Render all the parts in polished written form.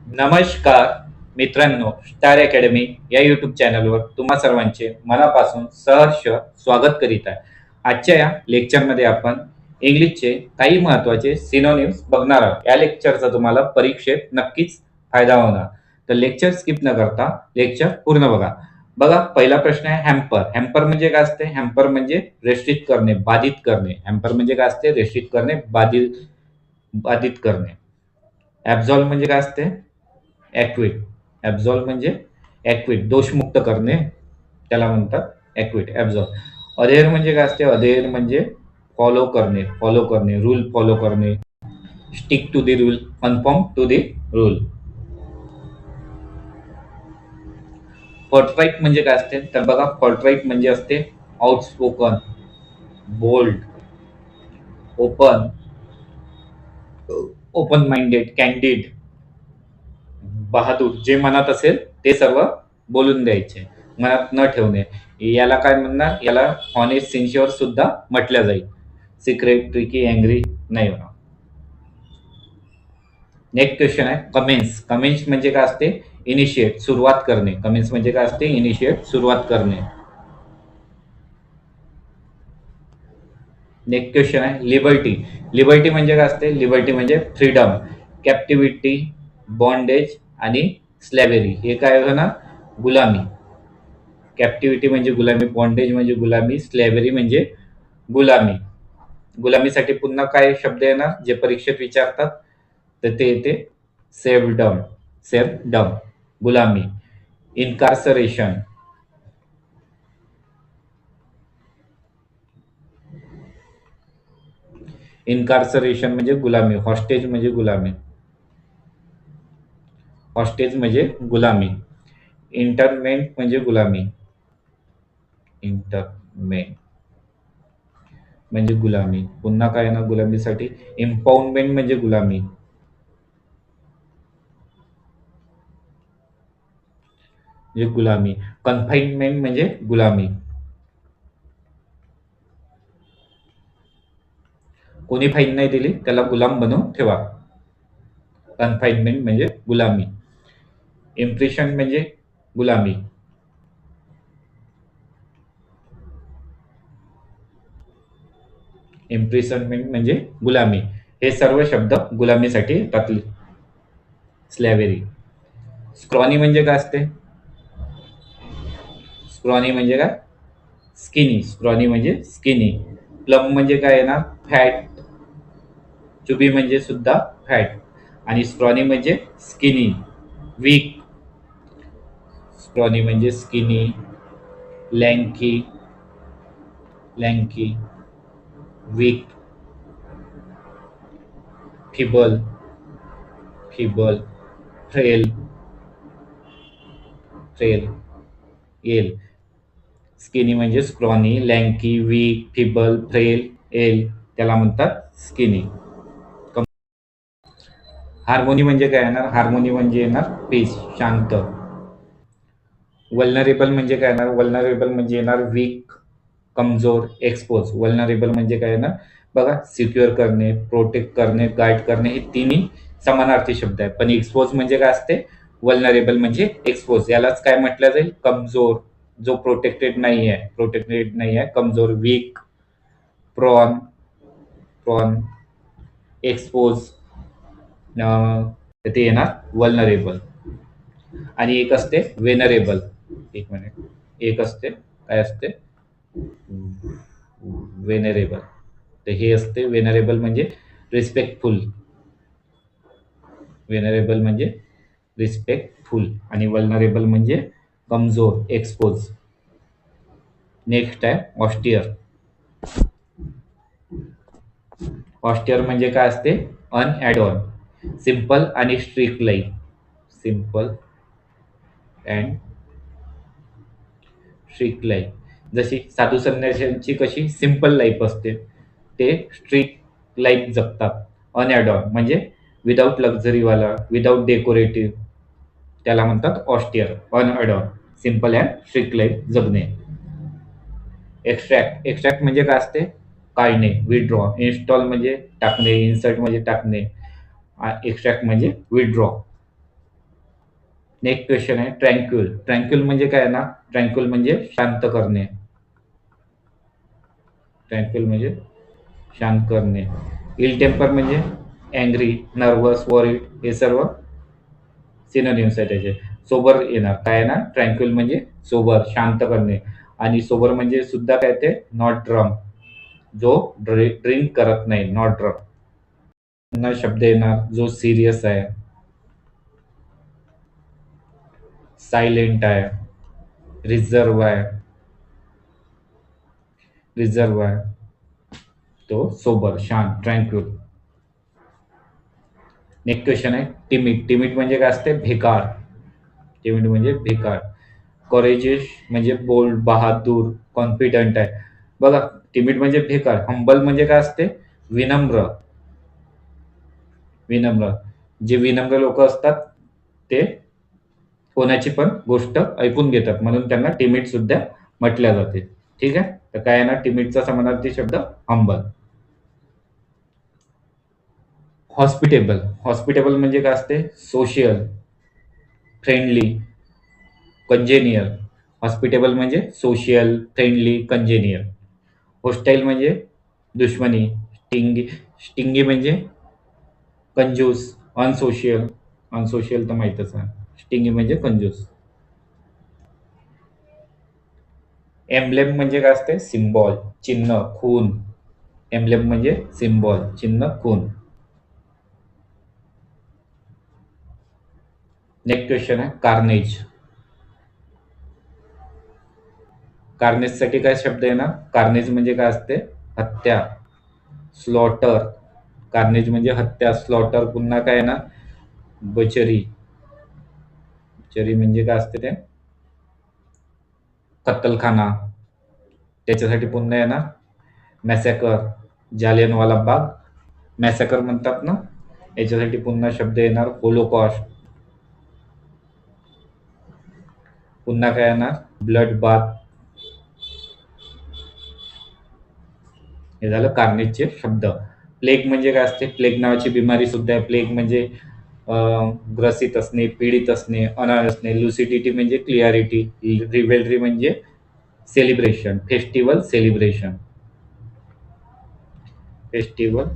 नमस्कार मित्रांनो, star academy या यूट्यूब चॅनलवर तुम्हा सर्वांचे मनापासून सहर्ष स्वागत करीत आहे. आजच्या या लेक्चरमध्ये आपण इंग्लिशचे काही महत्त्वाचे सिनोनिम्स बघणार आहोत. या लेक्चरचा तुम्हाला परीक्षेत नक्कीच फायदा होणार. तर लेक्चर स्किप न करता लेक्चर पूर्ण बघा. बघा, पहिला प्रश्न आहे हॅम्पर. हॅम्पर म्हणजे काय असते? हॅम्पर म्हणजे रेस्ट्रिक्ट करणे, बाधित करणे. हॅम्पर म्हणजे काय असते? रेस्ट्रिक्ट करणे, बाधित बाधित करणे. ॲब्झॉल्व म्हणजे काय असते? ॲक्विट. ॲब्झॉल्व म्हणजे ॲक्विट, दोषमुक्त करणे, त्याला म्हणतात ॲक्विट, ॲब्झॉल्व. अधेअर म्हणजे काय असते? अधेअर म्हणजे फॉलो करणे, फॉलो करणे, रूल फॉलो करणे. Stick to the rule, confirm to the rule. Forthright म्हणजे काय असते? तर बघा, फॉर्ट्राईट म्हणजे असते outspoken, bold, open, open minded, candid, बहादूर. जे मनात असेल ते सर्व बोलून द्यायचे, मनात न ठेवणे. याला काय म्हणणार? याला हॉनेस्ट, सिन्सिअर सुद्धा म्हटलं जाईल. सिक्रेट, ट्रिकी, अँग्री नाही होणार. नेक्स्ट क्वेश्चन आहे कमेन्स. कमेन्स म्हणजे काय असते? इनिशिएट, सुरुवात करणे. कमेन्स म्हणजे काय असते? इनिशिएट, सुरुवात करणे. नेक्स्ट क्वेश्चन आहे लिबर्टी. लिबर्टी म्हणजे काय असते? लिबर्टी म्हणजे फ्रीडम. कॅप्टिव्हिटी, बॉन्डेज आणि स्लॅव्हरी हे काय होणार? गुलामी. कॅप्टिव्हिटी म्हणजे गुलामी, बॉन्डेज म्हणजे गुलामी, स्लॅव्हरी म्हणजे गुलामी. गुलामीसाठी पुन्हा काय शब्द येणार जे परीक्षेत विचारतात? तर ते येते सेव्हडम. सेव्हडम, गुलामी. इन्कार्सरेशन. इन्कार्सरेशन म्हणजे गुलामी. हॉस्टेज म्हणजे गुलामी. हॉस्टेज म्हणजे गुलामी. इंटरमेंट म्हणजे गुलामी. इंटरमेंट म्हणजे गुलामी. पुन्हा काय ना गुलामीसाठी? इम्पाउंडमेंट म्हणजे गुलामी. म्हणजे गुलामी. कन्फाइनमेंट म्हणजे गुलामी. कोणी फाईन नाही दिली त्याला गुलाम बनवून ठेवा. कन्फाइनमेंट म्हणजे गुलामी. इम्प्रेशन म्हणजे गुलामी. इम्प्रिसनमेंट म्हणजे गुलामी. हे सर्व शब्द गुलामीसाठी येतात. स्लॅव्हरी. स्क्रॉनी म्हणजे काय असते? स्क्रॉनी म्हणजे काय? स्किनी. स्क्रॉनी म्हणजे स्किनी. प्लम म्हणजे काय येणार? फॅट. चुबी म्हणजे सुद्धा फॅट. आणि स्क्रॉनी म्हणजे स्किनी, वीक. स्क्रॉनी म्हणजे skinny, lanky, lanky, weak, feeble, feeble, frail, frail, ill. Skinny म्हणजे scrawny, lanky, weak, feeble, frail, ill, त्याला म्हणतात स्किनी. हार्मोनी म्हणजे काय येणार? हार्मोनी म्हणजे येणार पीस, शांत. वल्नरेबल म्हणजे काय येणार? वल्नरेबल म्हणजे येणार वीक, कमजोर, एक्सपोज. वल्नरेबल म्हणजे काय येणार? बघा, सिक्युअर करणे, प्रोटेक्ट करणे, गाईड करणे हे तिन्ही समानार्थी शब्द आहेत. पण एक्सपोज म्हणजे काय असते? वल्नरेबल म्हणजे एक्सपोज. यालाच काय म्हटलं जाईल? कमजोर, जो प्रोटेक्टेड नाही आहे, प्रोटेक्टेड नाही आहे, कमजोर. वीक, प्रॉन, प्रॉन, एक्सपोज, ते येणार वल्नरेबल. आणि एक असते वेनरेबल. एक मिनिट. एक असते, काय असते? वेनरेबल. तर हे असते वेनरेबल म्हणजे रिस्पेक्टफुल. वेनरेबल म्हणजे रिस्पेक्टफुल आणि वल्नरेबल म्हणजे कमजोर, एक्सपोज. नेक्स्ट आहे ऑस्टियर. ऑस्टियर म्हणजे काय असते? अनॲड ऑन. सिंपल आणि strict life. Simple and strict life. जशी साधू संन्याशांची कशी सिंपल लाईफ असते, ते स्ट्रिक्ट लाईफ जगतात. अनॲड ऑन म्हणजे विदाऊट लक्झरीवाला, विदाऊट डेकोरेटिव्ह, त्याला म्हणतात austere. Unadorned, simple and strict life जगणे. एक्स्ट्रॅक्ट. एक्स्ट्रॅक्ट म्हणजे काय असते? काढणे, विड्रॉ. इन्स्टॉल म्हणजे टाकणे, इन्सर्ट म्हणजे टाकणे. एक्स्ट्रॅक्ट म्हणजे विड्रॉ. नेक्स्ट क्वेश्चन आहे ट्रँक्युल. ट्रँक्युल म्हणजे काय ना? ट्रँक्युल म्हणजे शांत करणे. ट्रँक्युल म्हणजे शांत करणे. इल टेम्पर म्हणजे अँग्री, नर्वस, वॉरिड हे सर्व सिनोनिम्स आहे त्याचे. सोबर येणार काय ना? ट्रँक्युल म्हणजे सोबर, शांत करणे. आणि सोबर म्हणजे सुद्धा काय ते नॉट ड्रम, जो ड्रिंक करत नाही, नॉट ड्रम. पुन्हा शब्द येणार जो सिरियस आहे, सायलेंट आहे, रिझर्व आहे. रिझर्व आहे तो सोबर, शांत, ट्रँक्युल. नेक्स्ट क्वेश्चन आहे टिमिड. टिमिड म्हणजे काय असते? भिकार. टिमिड म्हणजे भिकार. कॉरेजियस म्हणजे बोल्ड, बहादूर, कॉन्फिडंट आहे. बघा, टिमिड म्हणजे भिकार. हंबल म्हणजे काय असते? विनम्र. विनम्र. जे विनम्र लोक असतात ते कोणाची पण गोष्ट ऐकून घेतात, म्हणून त्यांना टिमिड सुद्धा म्हटल्या जाते. ठीक आहे. तर काय आहे ना? टिमिडचा समानार्थी शब्द हंबल. हॉस्पिटेबल. हॉस्पिटेबल म्हणजे काय असते? Social, friendly, congenial. हॉस्पिटेबल म्हणजे सोशियल, फ्रेंडली, कंजेनियल. होस्टाईल म्हणजे दुश्मनी. स्टिंगी म्हणजे कंजूस, अनसोशियल. अनसोशियल तर माहीतच आहे. स्टिंगी म्हणजे कंजूस. एम्ब्लेम म्हणजे काय असते? सिम्बॉल, चिन्ह, खून. एम्ब्लेम म्हणजे सिम्बॉल, चिन्ह, खून. नेक्स्ट क्वेश्चन आहे कार्नेज. कार्नेज साठी काय शब्द आहे ना? कार्नेज म्हणजे काय असते? हत्या, स्लॉटर. कार्नेज म्हणजे हत्या, स्लॉटर. पुन्हा काय आहे ना? बचरी. बचरी म्हणजे काय असते ते? कत्तलखाना. त्याच्यासाठी पुन्हा आहे ना? मॅसॅकर, जालियनवाला बाग. मॅसॅकर म्हणतात ना? याच्यासाठी पुन्हा शब्द येणार होलोकॉस्ट. पुन्हा काय येणार? Blood bath. हे झालं कार्नेजचे शब्द. प्लेग म्हणजे काय असते? प्लेग नावाची बिमारी सुद्धा आहे. प्लेग म्हणजे ग्रसित असणे, पीडित असणे, अनाथ असणे. लुसिडिटी म्हणजे क्लिअरिटी. रिव्हेलरी म्हणजे celebration, festival, celebration. Festival,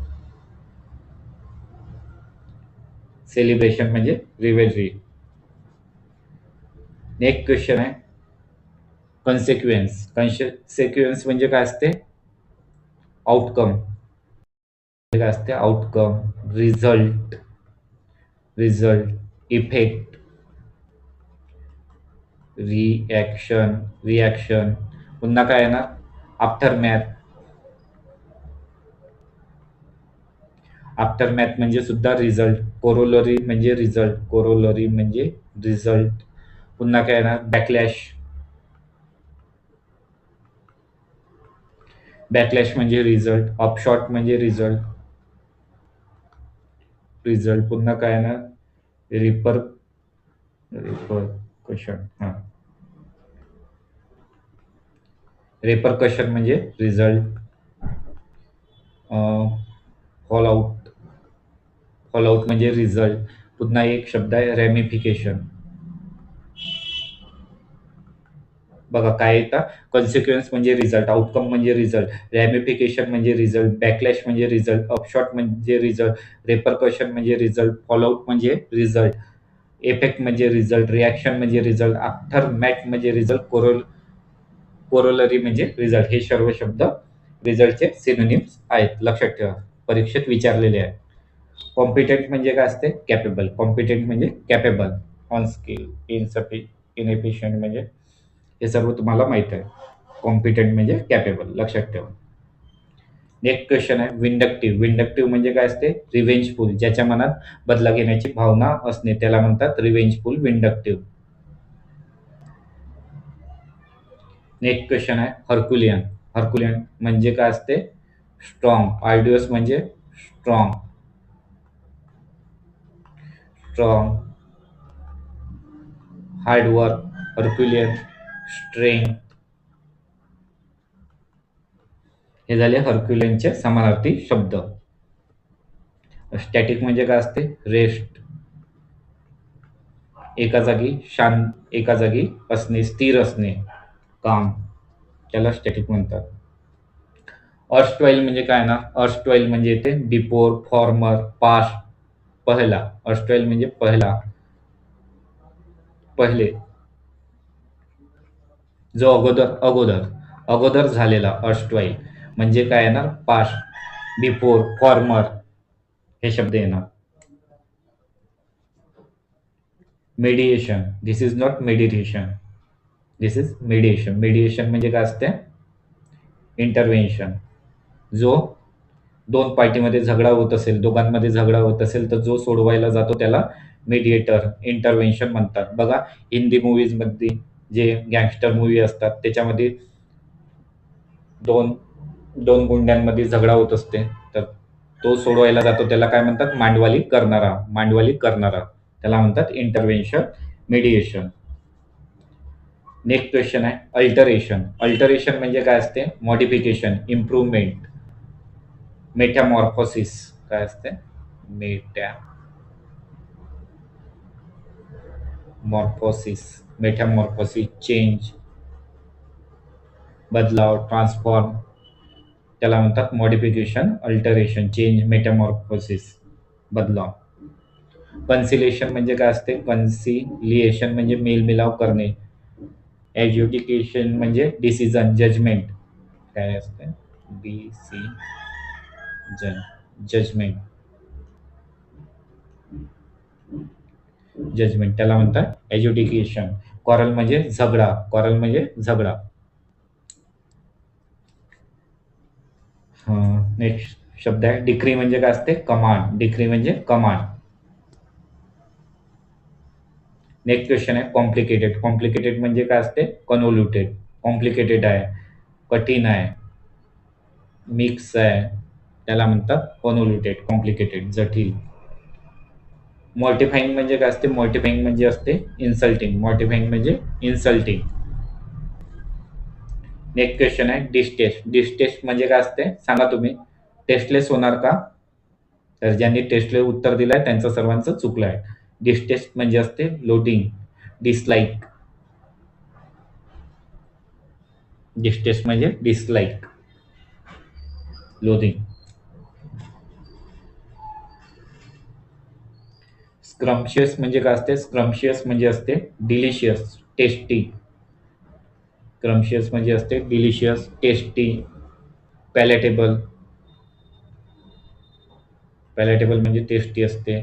celebration म्हणजे रिव्हेलरी. नेक्स्ट क्वेश्चन आहे कन्सिक्वेन्स. कन्सिक्वेन्स म्हणजे काय असते? आउटकम. काय असते? Outcome, result, result, effect, reaction, reaction. पुन्हा काय येणार? After math. आफ्टर मॅथ म्हणजे सुद्धा रिझल्ट. कोरोलरी म्हणजे रिझल्ट. कोरोलरी म्हणजे रिझल्ट. पुन्हा काय येणार? बॅकलॅश. बॅकलॅश म्हणजे रिझल्ट. अपशॉट म्हणजे रिझल्ट. रिझल्ट. पुन्हा काय येणार? Reaper repercussion. हा, रिपरकशन म्हणजे result. Fall out. Fall out म्हणजे रिझल्ट. पुन्हा एक शब्द आहे रॅमिफिकेशन. बघा काय येतं? कॉन्सिक्वेन्स म्हणजे रिझल्ट, आउटकम म्हणजे रिझल्ट, रॅमिफिकेशन म्हणजे रिझल्ट, बॅकलॅश म्हणजे रिझल्ट, अपशॉट म्हणजे रिझल्ट, रेपरकशन म्हणजे रिझल्ट, फॉलोआउट म्हणजे रिझल्ट, इफेक्ट म्हणजे रिझल्ट, रिॲक्शन म्हणजे रिझल्ट, आफ्टर मॅथ म्हणजे रिझल्ट, कोरोलरी म्हणजे रिझल्ट. हे सर्व शब्द रिझल्टचे सिनोनिम्स आहेत. लक्षात ठेवा, परीक्षेत विचारलेले आहेत. कॉम्पिटेंट म्हणजे काय असते? कॅपेबल. कॉम्पिटेंट म्हणजे कॅपेबल, ऑन स्किल, इनएफिशियंट म्हणजे हे सर्व तुम्हाला माहित आहे. कॉम्पिटंट म्हणजे कॅपेबल. लक्षात ठेवा. नेक्स्ट क्वेश्चन आहे विंडक्टिव्ह. विंडक्टिव्ह म्हणजे काय असते? रिव्हेंजफुल. ज्याच्या मनात बदला घेण्याची भावना असणे त्याला म्हणतात रिव्हेंजफुल, विंडक्टिव्ह. नेक्स्ट क्वेश्चन आहे हर्कुलियन. हर्कुलियन म्हणजे काय असते? स्ट्रॉंग. आर्डियस म्हणजे स्ट्रॉंग, स्ट्रॉंग, हार्डवर्क. हर्कुलियन, स्ट्रेंथ. हे झाले हर्क्युलियनचे समानार्थी शब्द. स्टॅटिक म्हणजे काय असते? रेस्ट. एका जागी असणे, स्थिर असणे, काम, त्याला स्टॅटिक म्हणतात. अर्स्टवाईल म्हणजे काय ना, अर्स्टवाईल म्हणजे येते बिफोर, फॉर्मर, पास्ट, पहिला. अर्स्टवाईल म्हणजे पहिले, जो अगोदर झालेला अर्स्टवाईल. म्हणजे काय येणार, पास्ट, बिफोर, फॉर्मर हे शब्द येणार. मेडिएशन, दिस is not meditation, this is मेडिएशन. मेडिएशन म्हणजे काय असते, इंटरव्हेन्शन. जो दोन पार्टीमध्ये झगडा होत असेल, दोघांमध्ये झगडा होत असेल, तर जो सोडवायला जातो त्याला मीडिएटर, इंटरव्हेन्शन म्हणतात. बघा, हिंदी मूव्हीज मध्ये जे गँगस्टर मूव्ही असतात त्याच्यामध्ये दोन दोन गुंड्यांमध्ये झगडा होत असते, तर तो सोडवायला जातो त्याला काय म्हणतात, मांडवाली करणारा त्याला म्हणतात इंटरव्हेन्शन, मीडिएशन. नेक्स्ट क्वेश्चन आहे अल्टरेशन. अल्टरेशन म्हणजे काय असते, मॉडिफिकेशन, इम्प्रूव्हमेंट, मेटामॉर्फोसिस. काय असते, मेटामॉर्फोसिस, चेंज, बदलाव, ट्रान्सफॉर्म, त्याला म्हणतात मॉडिफिकेशन, अल्टरेशन, चेंज, मेटामॉर्फोसिस, बदलाव. कन्सिलेशन म्हणजे काय असते, कन्सिलिएशन म्हणजे मेलमिलाव करणे. एज्युडिकेशन म्हणजे डिसिजन, जजमेंट. काय असते, जजमेंट, त्याला म्हणतात एज्युडिकेशन. कॉरल म्हणजे झगडा. नेक्स्ट शब्द आहे डिक्री. म्हणजे काय असते, कमांड. नेक्स्ट क्वेश्चन आहे कॉम्प्लिकेटेड म्हणजे काय असते, कन्व्होल्युटेड. कॉम्प्लिकेटेड आहे, कठीण आहे, मिक्स आहे, त्याला म्हणतात कन्व्होल्युटेड, कॉम्प्लिकेटेड, जटिल. मॉडिफाईंग म्हणजे काय असते, इन्सल्टिंग. नेक्स्ट क्वेश्चन आहे डिस्टेस्ट म्हणजे काय असते, सांगा तुम्ही. टेस्टलेस होणार का, तर ज्यांनी टेस्टलेस उत्तर दिलंय त्यांचं सर्वांचं चुकलं आहे. डिस्टेस्ट म्हणजे असते लोडिंग, डिसलाईक. डिस्टेस्ट म्हणजे डिसलाईक, लोडिंग. स्क्रम्शियस म्हणजे काय असते, डिलिशियस, टेस्टी. स्क्रम्शियस म्हणजे असते डिलिशियस, टेस्टी, पॅलेटेबल. म्हणजे टेस्टी असते.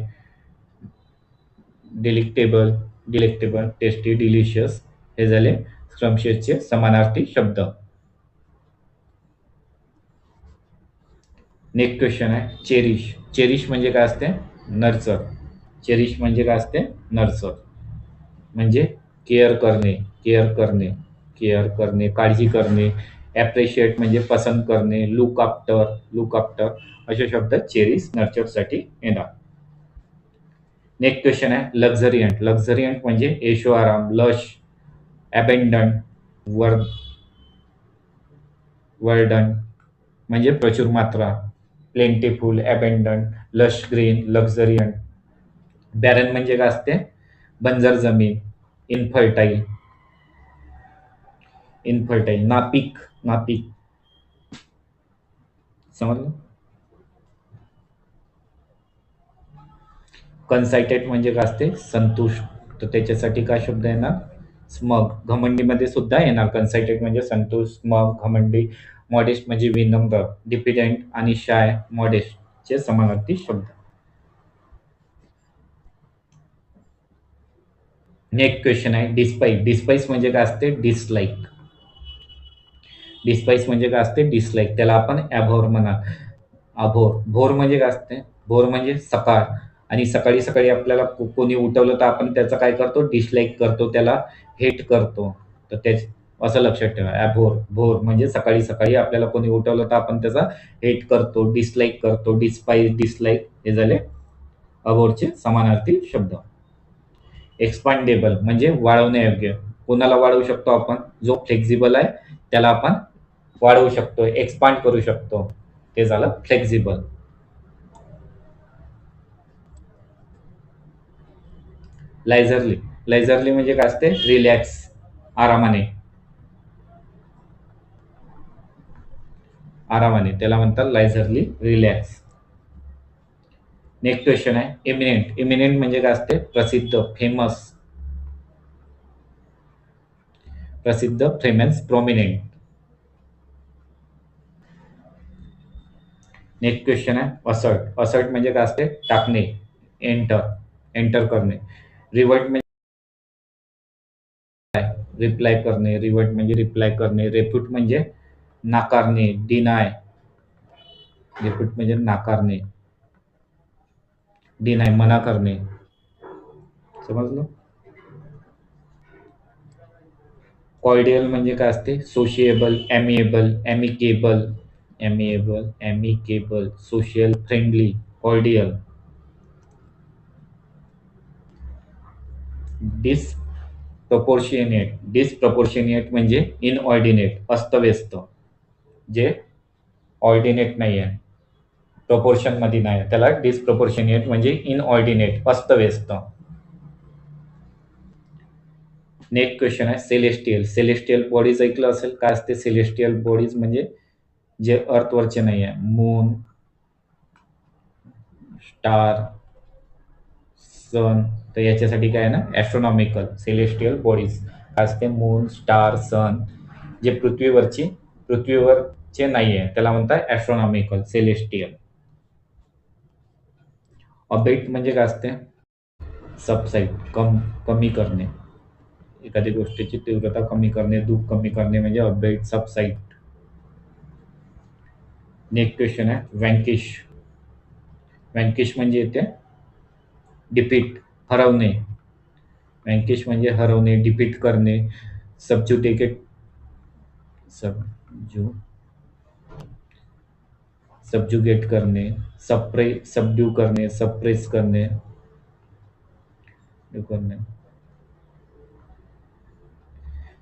डिलेक्टेबल, टेस्टी, डिलिशियस हे झाले स्क्रम्शियसचे समानार्थी शब्द. नेक्स्ट क्वेश्चन आहे चेरिश म्हणजे काय असते, नर्चर. म्हणजे केअर करणे, काळजी करणे. ॲप्रिशिएट म्हणजे पसंत करणे, लुक आफ्टर असे शब्द चेरिश, नर्चर साठी येणार. नेक्स्ट क्वेश्चन आहे लक्झरियंट म्हणजे ऐशो आराम, लश, अबेंडंट, वर्डन म्हणजे प्रचुर मात्रा, प्लेंटीफुल, अबेंडंट, लश ग्रीन, लक्झरियंट. बॅरन म्हणजे काय असते, बंजर जमीन, इनफर्टाईल, नापीक. समजलं. कन्सायटेड म्हणजे काय असते, संतुष्ट. तर त्याच्यासाठी काय शब्द येणार, स्मग. घमंडीमध्ये सुद्धा येणार कन्सायटेड म्हणजे संतुष्ट, स्मग, घमंडी. मॉडेस्ट म्हणजे विनम्र, डिफिडेंट आणि शाय, मॉडेस्ट चे समानार्थी शब्द. नेक्स्ट क्वेश्चन आहे डिस्पाइस म्हणजे काय असते, डिसलाईक. त्याला आपण ॲभोर म्हणा. भोर म्हणजे काय असते, भोर म्हणजे सकाळ. आणि सकाळी सकाळी आपल्याला कोणी उठवलं तर आपण त्याचा काय करतो, डिसलाईक करतो, त्याला हेट करतो. तर तेच असं लक्षात ठेवा, भोर म्हणजे सकाळी सकाळी आपल्याला कोणी उठवलं तर आपण त्याचा हेट करतो, डिसलाईक करतो. डिसलाईक हे झाले अभोरचे समानार्थी शब्द. एक्सपांडेबल म्हणजे वाढवण्यायोग्य. कोणाला वाढवू शकतो आपण, जो फ्लेक्झिबल आहे त्याला आपण वाढवू शकतो, एक्सपांड करू शकतो, ते झालं फ्लेक्झिबल. लेझरली म्हणजे काय असते? रिलॅक्स, आरामाने. आरामाने त्याला म्हणतात लेझरली, रिलॅक्स. नेक्स्ट क्वेश्चन आहे इमिनेंट. इमिनेंट म्हणजे काय असते? प्रसिद्ध, फेमस. प्रसिद्ध, फेमस, प्रोमिनेंट. नेक्स्ट क्वेश्चन आहे असर्ट. असर्ट म्हणजे काय असते? टाकणे, एंटर, एंटर करणे. रिवर्ट म्हणजे रिप्लाय करणे. रिवर्ट म्हणजे रिप्लाय करणे. रेफ्यूट म्हणजे नाकारणे, डिनाय. रेफ्यूट म्हणजे नाकारणे, डिनाय मना करणे. समजलं? कॉर्डियल म्हणजे काय असते? Sociable, amiable, amicable. Amiable, amicable, social, friendly, cordial. Disproportionate. Disproportionate म्हणजे इनऑर्डिनेट, अस्तव्यस्त, जे ऑर्डिनेट नाही आहे, प्रपोर्शन मध्ये नाही आहे, त्याला डिसप्रपोर्शिएनेट म्हणजे इनऑर्डिनेट, अस्तव्यस्त. नेक्स्ट क्वेश्चन आहे सेलेस्टियल. सेलेस्टियल बॉडीज ऐकलं असेल. काय असते सेलेस्टियल बॉडीज? म्हणजे जे अर्थवरचे नाही आहे, मून, स्टार, सन. तर याच्यासाठी काय आहे ना, ऍस्ट्रॉनॉमिकल. सेलेस्टियल बॉडीज काय असते? मून, स्टार, सन, जे पृथ्वीवरचे नाही आहे त्याला म्हणतात ऍस्ट्रॉनॉमिकल, सेलेस्टियल. अबेट म्हणजे काय असते? सबसाईड, कमी करणे. एखादी गोष्टीची तीव्रता कमी करणे, दुःख कमी करणे म्हणजे अबेट, सबसाईड. नेक्स्ट क्वेश्चन आहे वँकिश. वँकिश म्हणजे येते डिफीट, हरवणे. वँकिश म्हणजे हरवणे, डिफीट करणे, सबज्युटेकेट, सबज्यू सबज्युगेट करणे, सबड्यू करणे, सप्रेस करणे, करणे,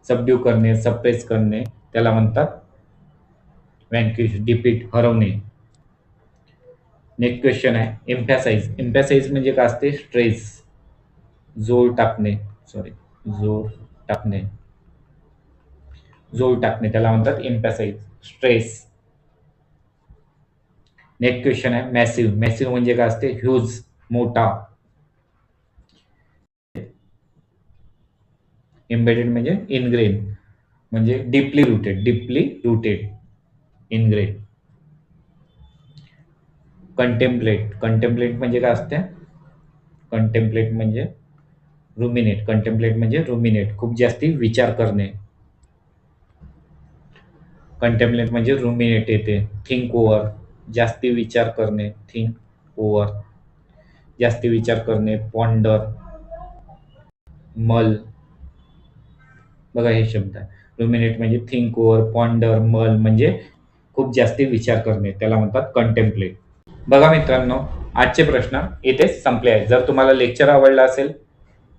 सबड्यू करणे, सप्रेस करणे, त्याला म्हणतात वँकिश, डिफीट, हरवणे. नेक्स्ट क्वेश्चन आहे एम्फॅसाइज. एम्फॅसाइज म्हणजे काय असते? स्ट्रेस, जोर टाकणे. सॉरी, जोर टाकणे, जोर टाकणे त्याला म्हणतात एम्फॅसाइज, स्ट्रेस. नेक्स्ट क्वेश्चन आहे मॅसिव्ह. मॅसिव्ह म्हणजे काय असते? ह्यूज, मोठा. एम्बेडेड म्हणजे इनग्रेन, म्हणजे deeply rooted, deeply rooted, ingrained. Contemplate. Contemplate म्हणजे काय असते? कंटेम्पलेट म्हणजे रुमिनेट. कंटेम्पलेट म्हणजे रुमिनेट, खूप जास्ती विचार करणे. कंटेम्पलेट म्हणजे रुमिनेट येते. थिंक ओव्हर, जास्ती विचार करणे, थिंक ओव्हर, जास्ती विचार करणे. पॉन्डर, मल. बघा हे शब्द आहे. रुमिनेट म्हणजे थिंक ओव्हर, पॉन्डर, मल म्हणजे खूप जास्ती विचार करणे, त्याला म्हणतात कंटेम्पलेट. बघा मित्रांनो, आजचे प्रश्न इथेच संपले आहेत. जर तुम्हाला लेक्चर आवडला असेल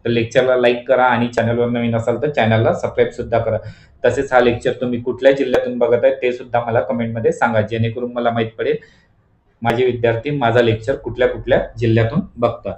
तर लेक्चरला लाईक करा आणि चॅनलवर नवीन असाल तर चॅनलला सबस्क्राईब सुद्धा करा. तसेच हा लेक्चर तुम्ही कुठल्या जिल्ह्यातून बघत आहे ते सुद्धा मला कमेंटमध्ये सांगा, जेणेकरून मला माहित पडेल माझे विद्यार्थी माझा लेक्चर कुठल्या कुठल्या जिल्ह्यातून बघतात.